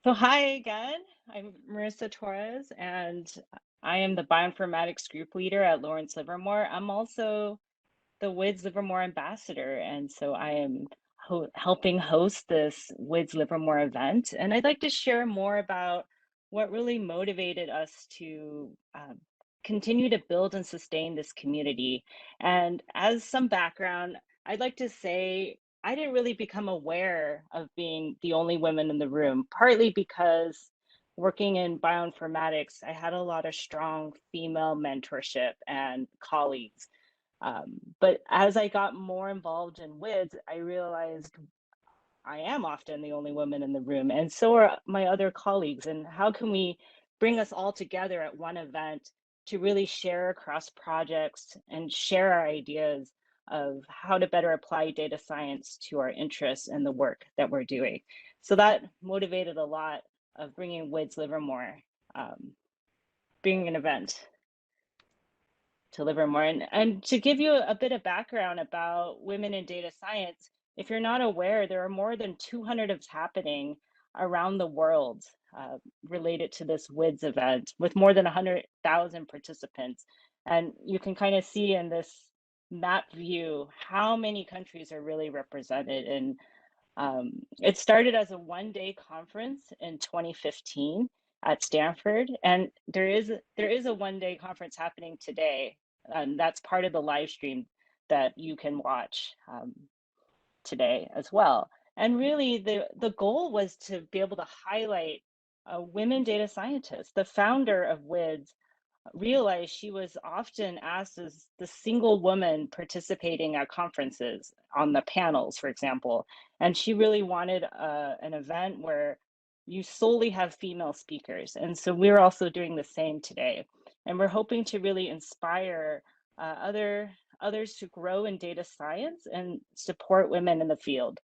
So hi again. I'm Marisa Torres, and I am the bioinformatics group leader at Lawrence Livermore. I'm also the WIDS Livermore ambassador, and so I am helping host this WIDS Livermore event. And I'd like to share more about what really motivated us to continue to build and sustain this community. And as some background, I'd like to say I didn't really become aware of being the only woman in the room, partly because working in bioinformatics, I had a lot of strong female mentorship and colleagues. But as I got more involved in WIDS, I realized I am often the only woman in the room, and so are my other colleagues. And how can we bring us all together at one event to really share across projects and share our ideas of how to better apply data science to our interests and the work that we're doing? So that motivated a lot of bringing WIDS Livermore, bringing an event to Livermore. And to give you a bit of background about women in data science, if you're not aware, there are more than 200 events happening around the world related to this WIDS event with more than 100,000 participants. And you can kind of see in this map view how many countries are really represented. And it started as a one-day conference in 2015 at Stanford, and there is a one-day conference happening today, and that's part of the live stream that you can watch today as well. And really, the goal was to be able to highlight women data scientists. The founder of WIDS realized she was often asked as the single woman participating at conferences on the panels, for example. And she really wanted an event where you solely have female speakers. And so we're also doing the same today. And we're hoping to really inspire others to grow in data science and support women in the field.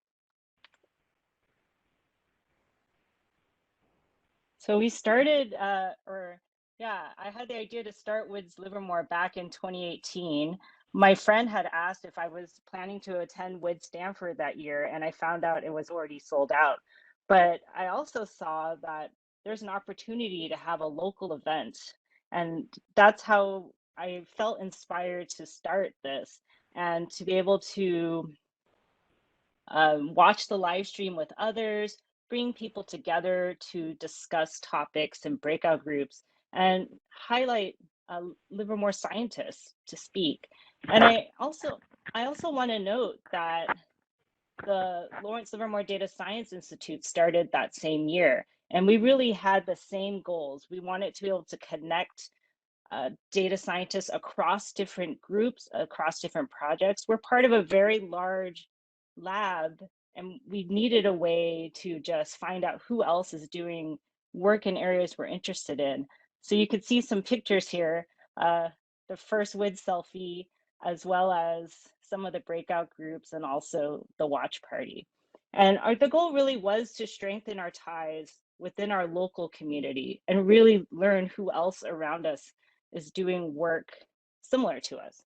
So we started, I had the idea to start WIDS Livermore back in 2018. My friend had asked if I was planning to attend WIDS Stanford that year, and I found out it was already sold out. But I also saw that there's an opportunity to have a local event, and that's how I felt inspired to start this and to be able to watch the live stream with others, bring people together to discuss topics and breakout groups, and highlight Livermore scientists to speak. And I also want to note that the Lawrence Livermore Data Science Institute started that same year, and we really had the same goals. We wanted to be able to connect data scientists across different groups, across different projects. We're part of a very large lab, and we needed a way to just find out who else is doing work in areas we're interested in. So you could see some pictures here, the first WID selfie, as well as some of the breakout groups and also the watch party. And the goal really was to strengthen our ties within our local community and really learn who else around us is doing work similar to us.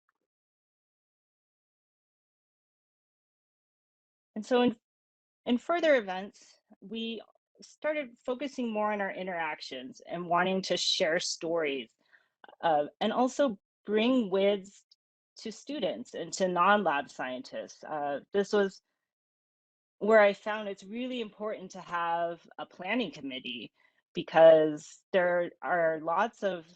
And so in further events, we started focusing more on our interactions and wanting to share stories and also bring WIDS to students and to non-lab scientists. This was where I found it's really important to have a planning committee because there are lots of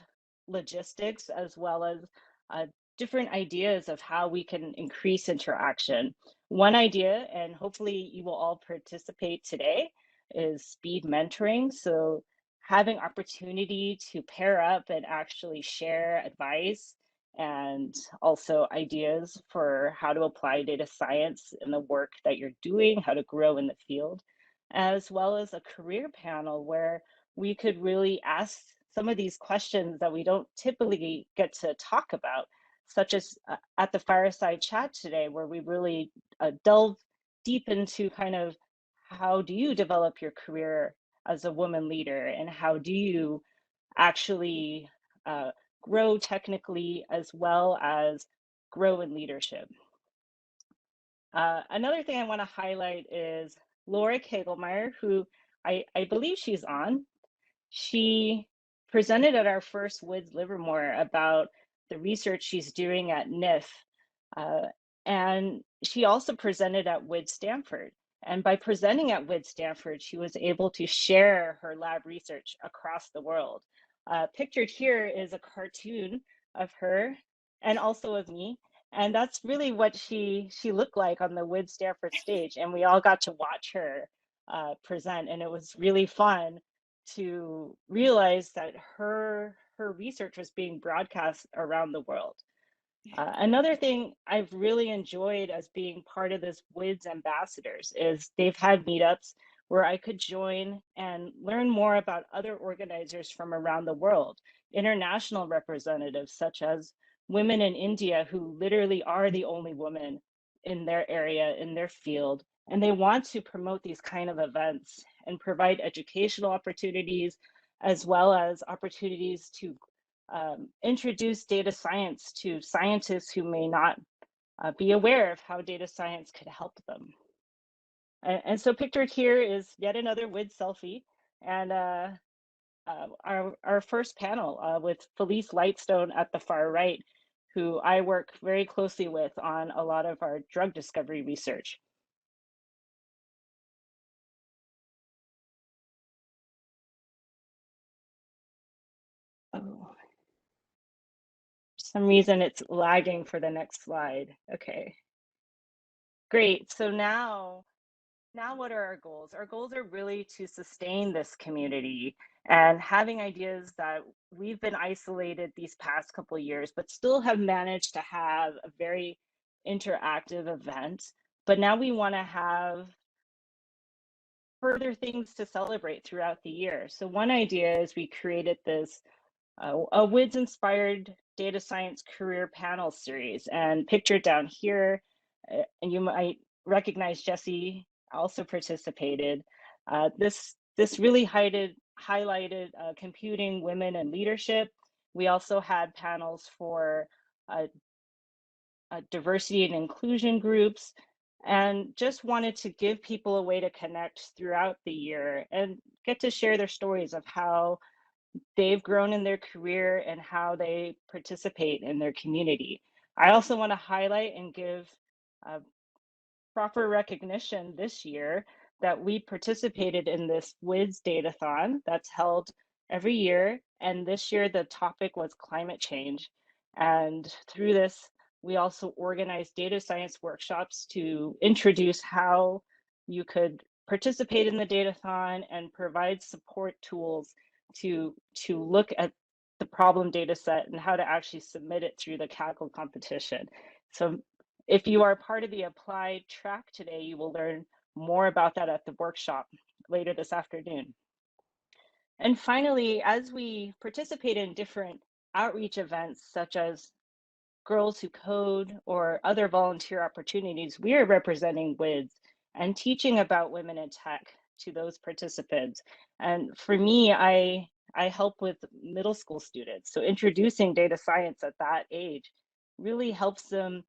logistics as well as different ideas of how we can increase interaction. One idea, and hopefully you will all participate today, is speed mentoring. So having opportunity to pair up and actually share advice and also ideas for how to apply data science in the work that you're doing, how to grow in the field, as well as a career panel where we could really ask some of these questions that we don't typically get to talk about, such as at the fireside chat today, where we really delve deep into kind of how do you develop your career as a woman leader and how do you actually grow technically as well as grow in leadership. Another thing I want to highlight is Laura Kegelmeyer, who I believe she's on. She presented at our first WIDS Livermore about the research she's doing at NIF. Uh, and she also presented at WIDS Stanford. And by presenting at WIDS Stanford, she was able to share her lab research across the world. Pictured here is a cartoon of her and also of me. And that's really what she looked like on the WIDS Stanford stage. And we all got to watch her present. And it was really fun to realize that her research was being broadcast around the world. Another thing I've really enjoyed as being part of this WIDS ambassadors is they've had meetups where I could join and learn more about other organizers from around the world, international representatives such as women in India who literally are the only woman in their area, in their field, and they want to promote these kind of events and provide educational opportunities as well as opportunities to introduce data science to scientists who may not be aware of how data science could help them. And so pictured here is yet another WID selfie and our first panel with Felice Lightstone at the far right, who I work very closely with on a lot of our drug discovery research. Oh, for some reason it's lagging for the next slide. Okay, great. So now what are our goals? Our goals are really to sustain this community and having ideas that we've been isolated these past couple of years, but still have managed to have a very interactive event. But now we want to have further things to celebrate throughout the year. So one idea is we created this a WIDS inspired data science career panel series, and pictured down here, and you might recognize Jesse also participated. This really highlighted computing, women, and leadership. We also had panels for uh, diversity and inclusion groups, and just wanted to give people a way to connect throughout the year and get to share their stories of how they've grown in their career and how they participate in their community. I also want to highlight and give uh, proper recognition this year that we participated in this WIDS Datathon that's held every year. And this year, the topic was climate change. And through this, we also organized data science workshops to introduce how you could participate in the Datathon and provide support tools to look at the problem data set and how to actually submit it through the Kaggle competition. So if you are part of the applied track today, you will learn more about that at the workshop later this afternoon. And finally, as we participate in different outreach events, such as Girls Who Code or other volunteer opportunities, we are representing WIDS and teaching about women in tech to those participants. And for me, I help with middle school students. So introducing data science at that age really helps them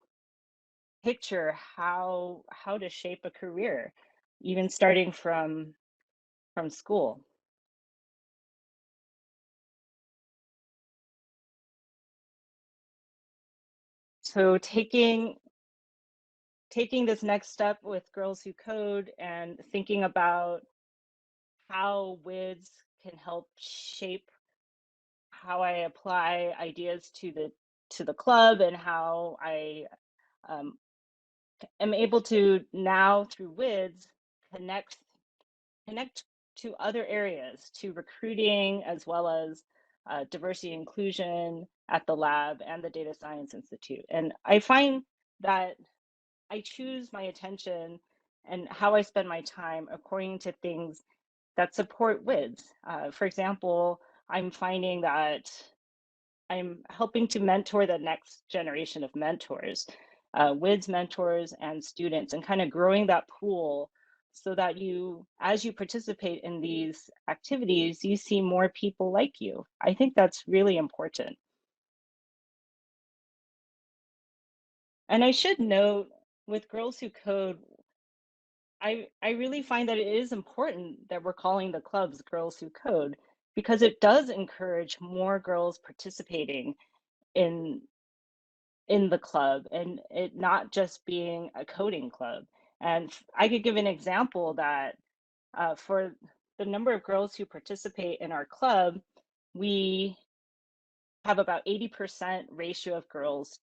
picture how to shape a career, even starting from school. So taking this next step with Girls Who Code and thinking about how WIDS can help shape how I apply ideas to the club and how I um, am able to now through WIDS connect connect to other areas, to recruiting as well as diversity and inclusion at the lab and the Data Science Institute. And I find that I choose my attention and how I spend my time according to things that support WIDS. For example, I'm finding that I'm helping to mentor the next generation of mentors, WIDS mentors and students, and kind of growing that pool so that you, as you participate in these activities, you see more people like you. I think that's really important. And I should note with Girls Who Code, I really find that it is important that we're calling the clubs Girls Who Code because it does encourage more girls participating in in the club and it not just being a coding club. And I could give an example that for the number of girls who participate in our club, we have about 80% ratio of girls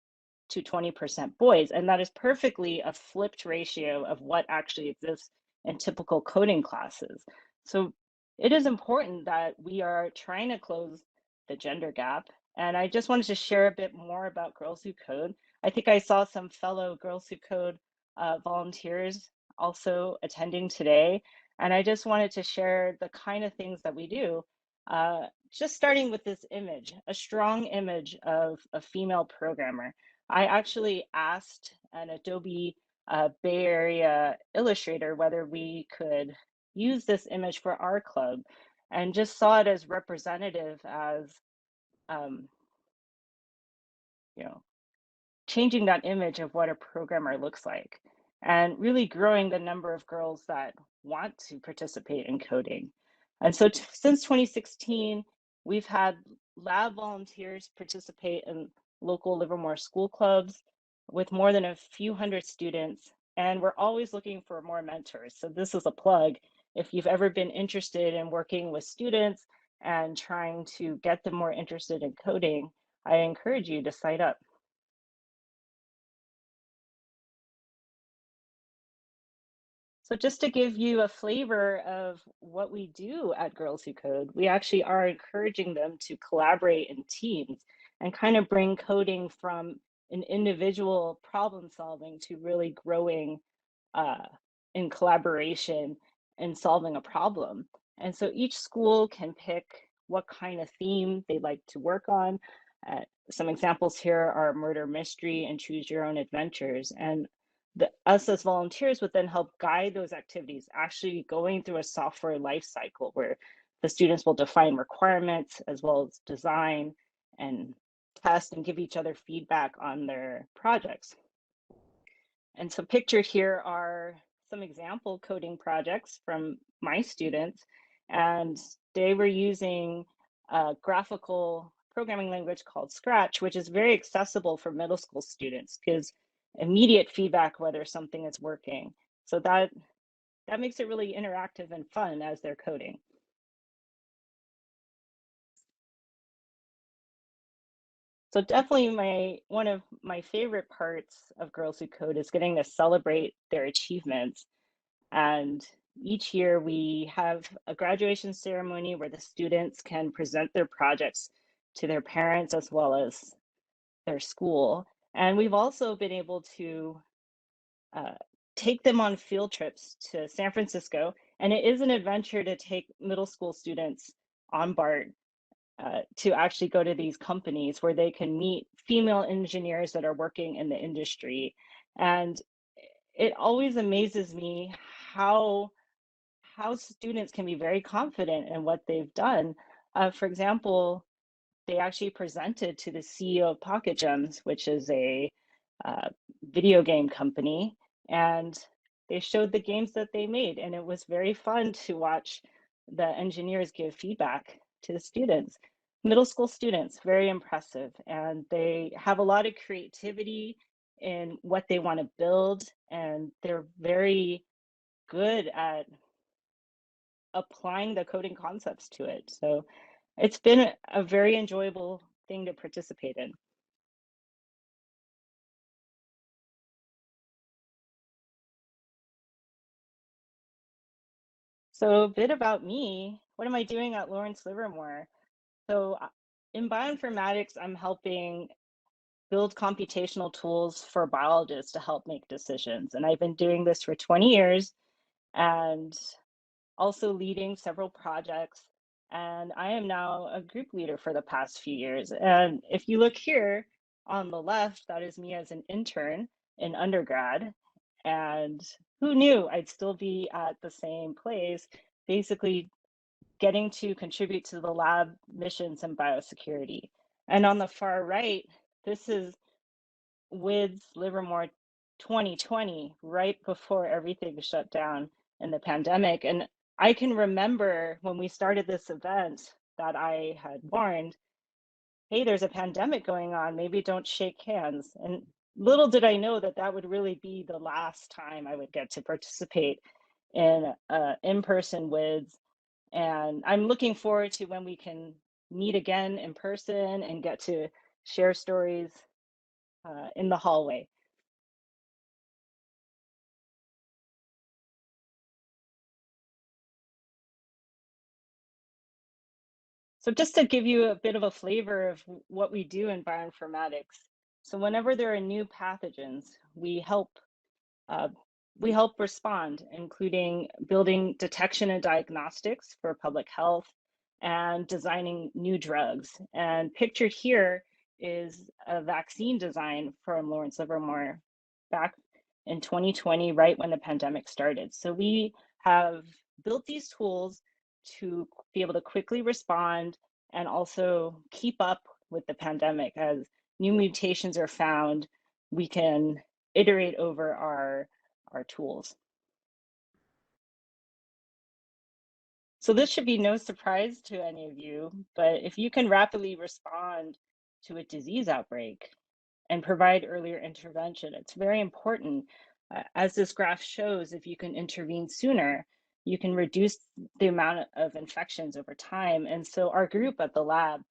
to 20% boys. And that is perfectly a flipped ratio of what actually exists in typical coding classes. So it is important that we are trying to close the gender gap. And I just wanted to share a bit more about Girls Who Code. I think I saw some fellow Girls Who Code volunteers also attending today. And I just wanted to share the kind of things that we do. Just starting with this image, a strong image of a female programmer. I actually asked an Adobe Bay Area illustrator whether we could use this image for our club and just saw it as representative as, um, you know, changing that image of what a programmer looks like and really growing the number of girls that want to participate in coding. And so since 2016, we've had lab volunteers participate in local Livermore school clubs with more than a few hundred students. And we're always looking for more mentors. So this is a plug. If you've ever been interested in working with students and trying to get them more interested in coding, I encourage you to sign up. So just to give you a flavor of what we do at Girls Who Code, we actually are encouraging them to collaborate in teams and kind of bring coding from an individual problem solving to really growing uh, in collaboration and solving a problem. And so each school can pick what kind of theme they'd like to work on. Some examples here are murder mystery and choose your own adventures. And us as volunteers would then help guide those activities, actually going through a software life cycle where the students will define requirements as well as design and test and give each other feedback on their projects. And so pictured here are some example coding projects from my students, and they were using a graphical programming language called Scratch, which is very accessible for middle school students, gives immediate feedback whether something is working. So that makes it really interactive and fun as they're coding. So definitely one of my favorite parts of Girls Who Code is getting to celebrate their achievements. And each year we have a graduation ceremony where the students can present their projects to their parents as well as their school. And we've also been able to uh, take them on field trips to San Francisco. And it is an adventure to take middle school students on BART to actually go to these companies where they can meet female engineers that are working in the industry. And it always amazes me how students can be very confident in what they've done. For example, they actually presented to the CEO of Pocket Gems, which is a uh, video game company, and they showed the games that they made, and it was very fun to watch the engineers give feedback to the students. Middle school students, very impressive, and they have a lot of creativity in what they want to build, and they're very good at applying the coding concepts to it. So it's been a very enjoyable thing to participate in. So a bit about me, what am I doing at Lawrence Livermore? So in bioinformatics, I'm helping build computational tools for biologists to help make decisions. And I've been doing this for 20 years and also leading several projects. And I am now a group leader for the past few years. And if you look here on the left, that is me as an intern in undergrad. And who knew I'd still be at the same place, basically getting to contribute to the lab missions and biosecurity. And on the far right, this is WiDS Livermore 2020, right before everything shut down in the pandemic. And I can remember when we started this event that I had warned, hey, there's a pandemic going on, maybe don't shake hands. And little did I know that that would really be the last time I would get to participate in in-person WIDS. And I'm looking forward to when we can meet again in person and get to share stories in the hallway. So just to give you a bit of a flavor of what we do in bioinformatics. So whenever there are new pathogens, uh, we help respond, including building detection and diagnostics for public health and designing new drugs. And pictured here is a vaccine design from Lawrence Livermore back in 2020, right when the pandemic started. So we have built these tools to be able to quickly respond and also keep up with the pandemic. As new mutations are found, we can iterate over our tools. So this should be no surprise to any of you, but if you can rapidly respond to a disease outbreak and provide earlier intervention, it's very important. As this graph shows, if you can intervene sooner, you can reduce the amount of infections over time. And so our group at the lab,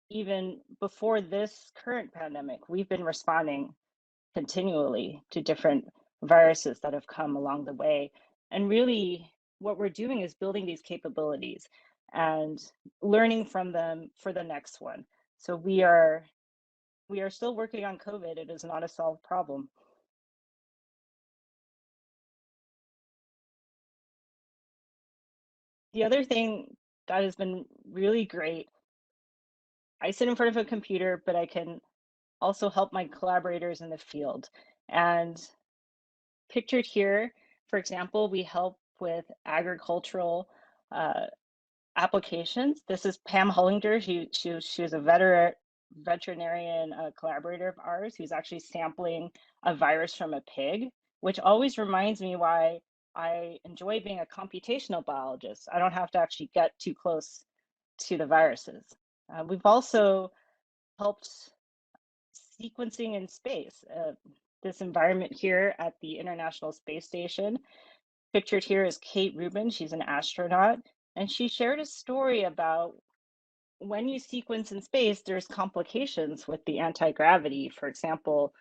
even before this current pandemic, we've been responding continually to different viruses that have come along the way. And really, what we're doing is building these capabilities and learning from them for the next one. So we are still working on COVID. It is not a solved problem. The other thing that has been really great, I sit in front of a computer, but I can also help my collaborators in the field. And pictured here, for example, we help with agricultural applications. This is Pam Hollinger. She was a veterinarian collaborator of ours who's actually sampling a virus from a pig, which always reminds me why I enjoy being a computational biologist. I don't have to actually get too close to the viruses. We've also helped sequencing in space. This environment here at the International Space Station. Pictured here is Kate Rubin. She's an astronaut, and she shared a story about when you sequence in space, there's complications with the anti-gravity. For example,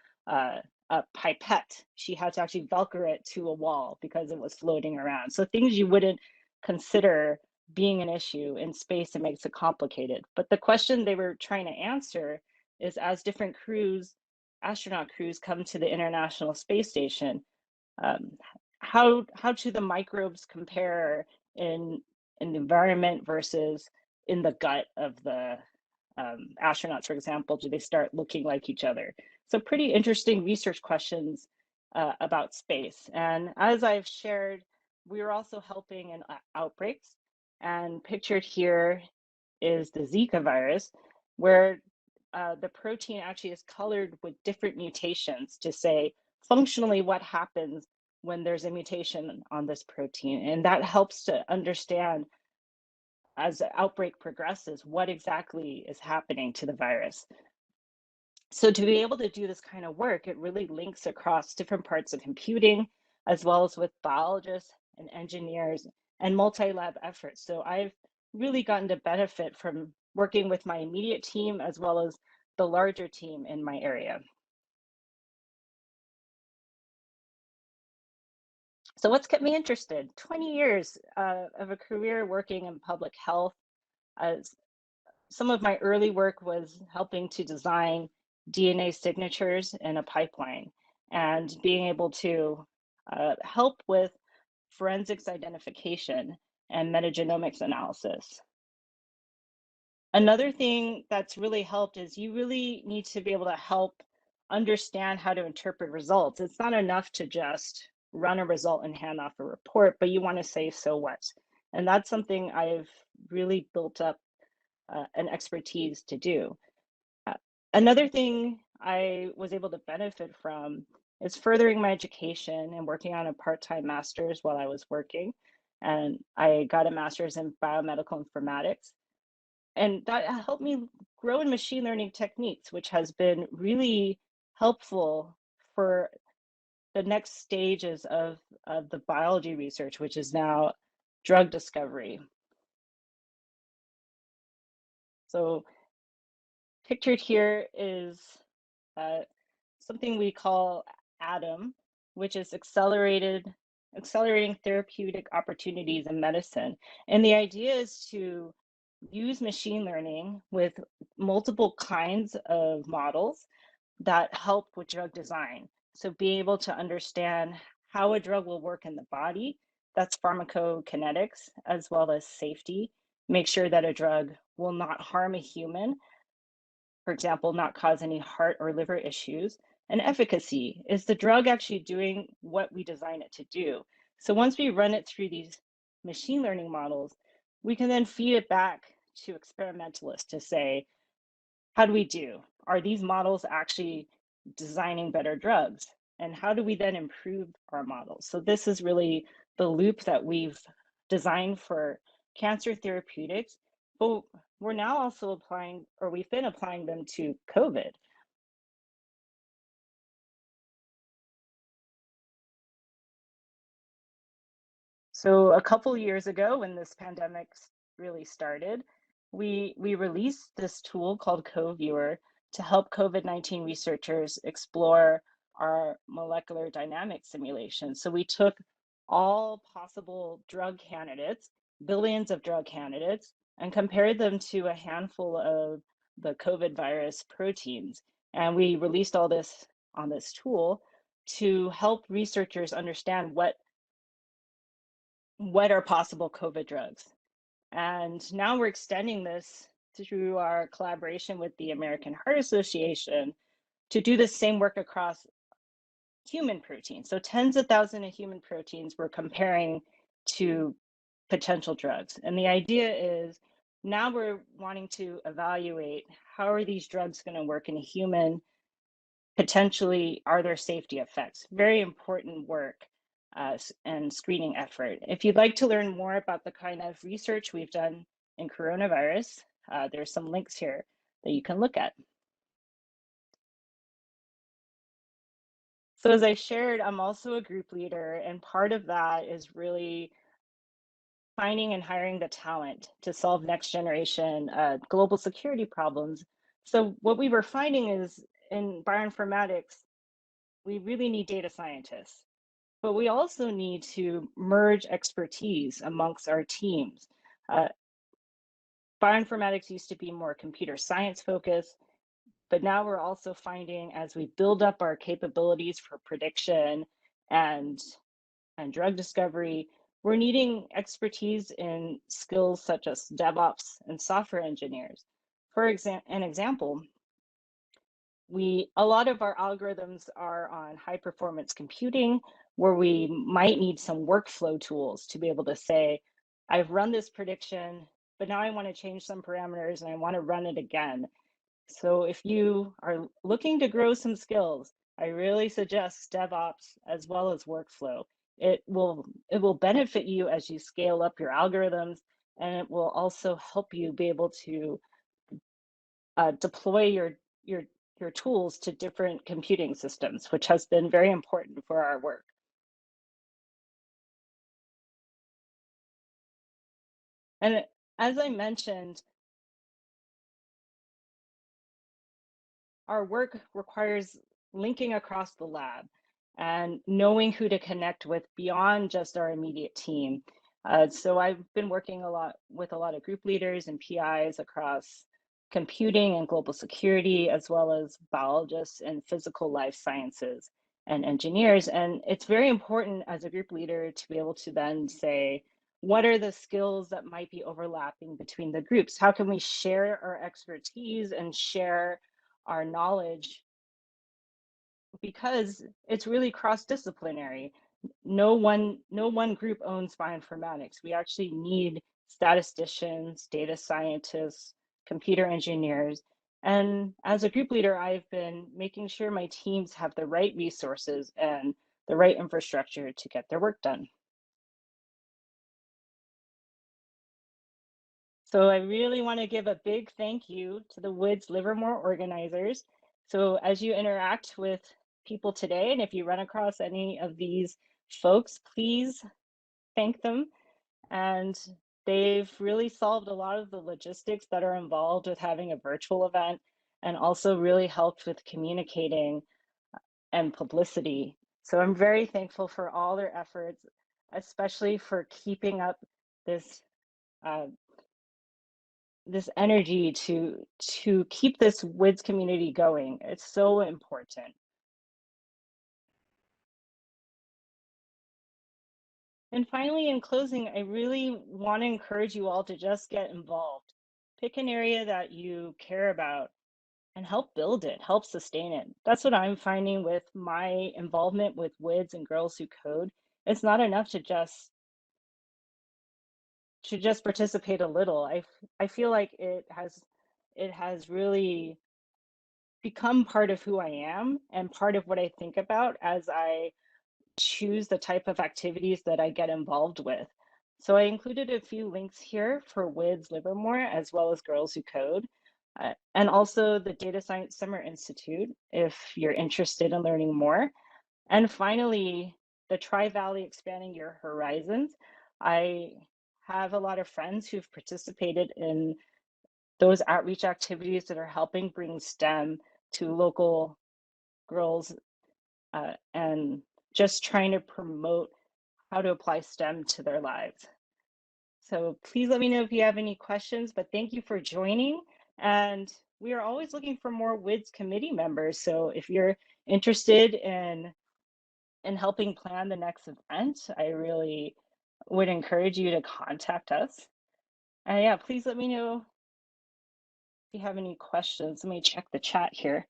a pipette, she had to actually Velcro it to a wall because it was floating around. So things you wouldn't consider being an issue in space, it makes it complicated. But the question they were trying to answer is as different crews, astronaut crews come to the International Space Station, um, how do the microbes compare in the environment versus in the gut of the astronauts, for example? Do they start looking like each other? So pretty interesting research questions about space. And as I've shared, we are also helping in outbreaks. And pictured here is the Zika virus, where the protein actually is colored with different mutations to say functionally what happens when there's a mutation on this protein. And that helps to understand as the outbreak progresses, what exactly is happening to the virus. So to be able to do this kind of work, it really links across different parts of computing, as well as with biologists and engineers and multi-lab efforts. So I've really gotten to benefit from working with my immediate team, as well as the larger team in my area. So what's kept me interested? 20 years of a career working in public health. As some of my early work was helping to design DNA signatures in a pipeline and being able to help with forensics identification and metagenomics analysis. Another thing that's really helped is you really need to be able to help understand how to interpret results. It's not enough to just run a result and hand off a report, but you want to say, so what? And that's something I've really built up an expertise to do. Uh, Another thing I was able to benefit from is furthering my education and working on a part-time master's while I was working. And I got a master's in biomedical informatics. And that helped me grow in machine learning techniques, which has been really helpful for the next stages of the biology research, which is now drug discovery. So pictured here is uh, something we call ATOM, which is accelerating therapeutic opportunities in medicine. And the idea is to use machine learning with multiple kinds of models that help with drug design. So being able to understand how a drug will work in the body, that's pharmacokinetics, as well as safety, make sure that a drug will not harm a human, for example, not cause any heart or liver issues. And efficacy, is the drug actually doing what we design it to do? So once we run it through these machine learning models, we can then feed it back to experimentalists to say, how do we do? Are these models actually designing better drugs? And how do we then improve our models? So this is really the loop that we've designed for cancer therapeutics, but we're now also applying, or we've been applying them to COVID. So a couple years ago, when this pandemic really started, we released this tool called CoViewer to help COVID-19 researchers explore our molecular dynamics simulation. So we took all possible drug candidates, billions of drug candidates, and compared them to a handful of the COVID virus proteins. And we released all this on this tool to help researchers understand what are possible COVID drugs. And now we're extending this through our collaboration with the American Heart Association to do the same work across human proteins. So tens of thousands of human proteins we're comparing to potential drugs. And the idea is now we're wanting to evaluate how are these drugs going to work in a human, potentially are there safety effects? Very important work and screening effort. If you'd like to learn more about the kind of research we've done in coronavirus, there's some links here that you can look at. So as I shared, I'm also a group leader, and part of that is really finding and hiring the talent to solve next generation global security problems. So what we were finding is in bioinformatics, we really need data scientists. But we also need to merge expertise amongst our teams. Uh, Bioinformatics used to be more computer science focused, but now we're also finding as we build up our capabilities for prediction and, and drug discovery, we're needing expertise in skills such as DevOps and software engineers. For an example, a lot of our algorithms are on high performance computing where we might need some workflow tools to be able to say, I've run this prediction, but now I want to change some parameters and I want to run it again. So if you are looking to grow some skills, I really suggest DevOps as well as workflow. It will benefit you as you scale up your algorithms, and it will also help you be able to deploy your your tools to different computing systems, which has been very important for our work. And as I mentioned, our work requires linking across the lab and knowing who to connect with beyond just our immediate team. So I've been working a lot with a lot of group leaders and PIs across computing and global security, as well as biologists and physical life sciences and engineers. And it's very important as a group leader to be able to then say, what are the skills that might be overlapping between the groups? How can we share our expertise and share our knowledge, because it's really cross-disciplinary. No one group owns bioinformatics. We actually need statisticians, data scientists, computer engineers, And as a group leader, I've been making sure my teams have the right resources and the right infrastructure to get their work done. So I really want to give a big thank you to the WiDS Livermore organizers. So as you interact with people today, and if you run across any of these folks, please thank them. And they've really solved a lot of the logistics that are involved with having a virtual event and also really helped with communicating and publicity. So I'm very thankful for all their efforts, especially for keeping up this uh, this energy to keep this WIDS community going. It's so important. And finally, in closing, I really want to encourage you all to just get involved. Pick an area that you care about and help build it, help sustain it. That's what I'm finding with my involvement with WIDS and Girls Who Code. It's not enough to just participate a little. I feel like it has really become part of who I am and part of what I think about as I choose the type of activities that I get involved with. So I included a few links here for WIDS Livermore as well as Girls Who Code, and also the Data Science Summer Institute if you're interested in learning more. And finally, the Tri-Valley Expanding Your Horizons. I have a lot of friends who've participated in those outreach activities that are helping bring STEM to local girls and just trying to promote how to apply STEM to their lives. So please let me know if you have any questions, but thank you for joining. And we are always looking for more WIDS committee members. So if you're interested in helping plan the next event, I really would encourage you to contact us. And yeah, please let me know if you have any questions. Let me check the chat here.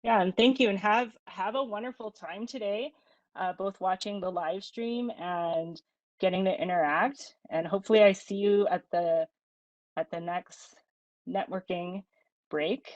Yeah, and thank you, and have a wonderful time today, both watching the live stream and getting to interact. And hopefully, I see you at the next networking break.